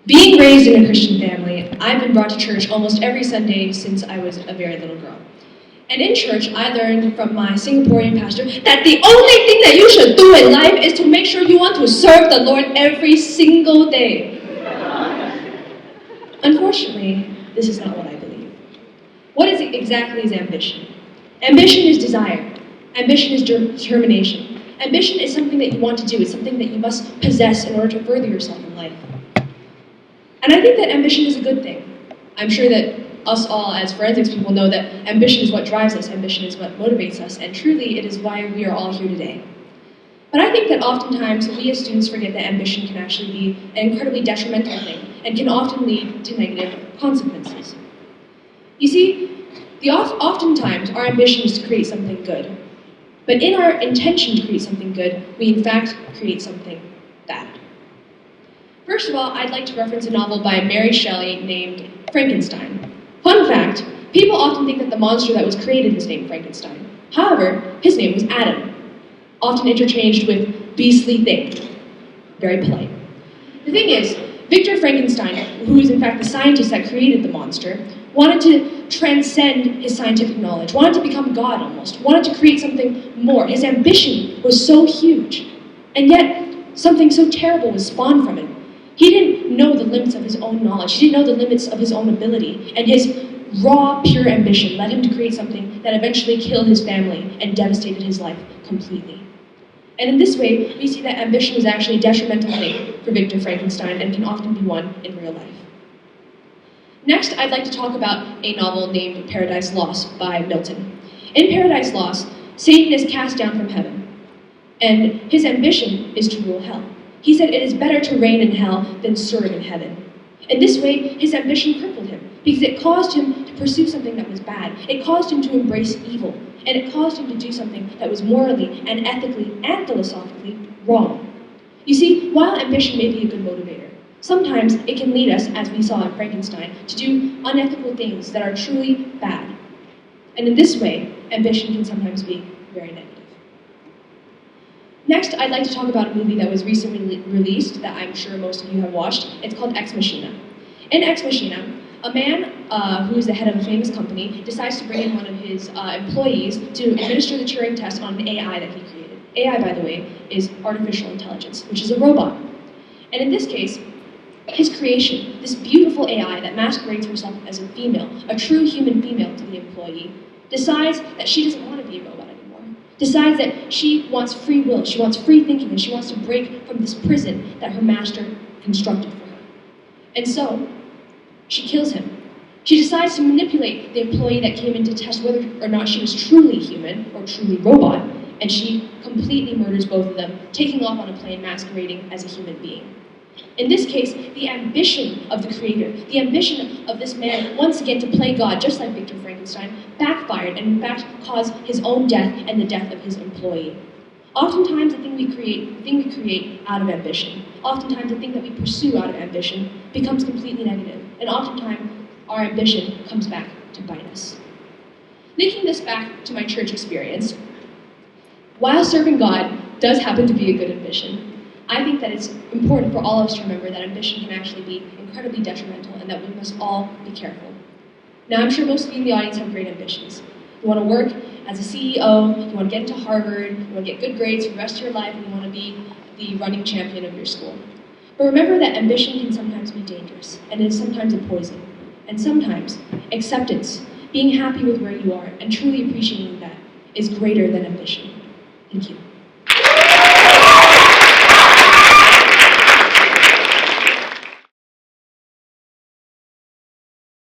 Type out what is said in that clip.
Being raised in a Christian family, I've been brought to church almost every Sunday since I was a very little girl. And in church, I learned from my Singaporean pastor that the only thing that you should do in life is to make sure you want to serve the Lord every single day. Unfortunately, this is not what I believe. What exactly is ambition? Ambition is desire. Ambition is determination. Ambition is something that you want to do. It's something that you must possess in order to further yourself in life. And I think that ambition is a good thing. I'm sure that us all as forensics people know that ambition is what drives us, ambition is what motivates us, and truly it is why we are all here today. But I think that oftentimes we as students forget that ambition can actually be an incredibly detrimental thing and can often lead to negative consequences. You see, oftentimes our ambition is to create something good. But in our intention to create something good, we in fact create something bad. First of all, I'd like to reference a novel by Mary Shelley named Frankenstein. Fun fact, people often think that the monster that was created was named Frankenstein. However, his name was Adam, often interchanged with beastly thing. Very polite. The thing is, Victor Frankenstein, who is in fact the scientist that created the monster, wanted to transcend his scientific knowledge, wanted to become God almost, wanted to create something more. His ambition was so huge, and yet something so terrible was spawned from it. He didn't know the limits of his own knowledge. He didn't know the limits of his own ability. And his raw, pure ambition led him to create something that eventually killed his family and devastated his life completely. And in this way, we see that ambition is actually a detrimental thing for Victor Frankenstein and can often be won in real life. Next, I'd like to talk about a novel named Paradise Lost by Milton. In Paradise Lost, Satan is cast down from heaven, and his ambition is to rule hell. He said it is better to reign in hell than serve in heaven. In this way, his ambition crippled him, because it caused him to pursue something that was bad. It caused him to embrace evil, and it caused him to do something that was morally and ethically and philosophically wrong. You see, while ambition may be a good motivator, sometimes it can lead us, as we saw in Frankenstein, to do unethical things that are truly bad. And in this way, ambition can sometimes be very negative. Next, I'd like to talk about a movie that was recently released that I'm sure most of you have watched. It's called Ex Machina. In Ex Machina, a man who is the head of a famous company decides to bring in one of his employees to administer the Turing test on an AI that he created. AI, by the way, is artificial intelligence, which is a robot. And in this case, his creation, this beautiful AI that masquerades herself as a female, a true human female to the employee, decides that she doesn't want to be a robot anymore. Decides that she wants free will, she wants free thinking, and she wants to break from this prison that her master constructed for her. And so, she kills him. She decides to manipulate the employee that came in to test whether or not she was truly human or truly robot, and she completely murders both of them, taking off on a plane masquerading as a human being. In this case, the ambition of the creator, the ambition of this man once again to play God, just like Victor Frankenstein, backfired and in fact caused his own death and the death of his employee. Oftentimes, the thing we create out of ambition, oftentimes the thing that we pursue out of ambition becomes completely negative, and oftentimes our ambition comes back to bite us. Linking this back to my church experience, while serving God does happen to be a good ambition, I think that it's important for all of us to remember that ambition can actually be incredibly detrimental and that we must all be careful. Now, I'm sure most of you in the audience have great ambitions. You want to work as a CEO, you want to get into Harvard, you want to get good grades for the rest of your life, and you want to be the running champion of your school. But remember that ambition can sometimes be dangerous, and it is sometimes a poison. And sometimes, acceptance, being happy with where you are, and truly appreciating that, is greater than ambition. Thank you.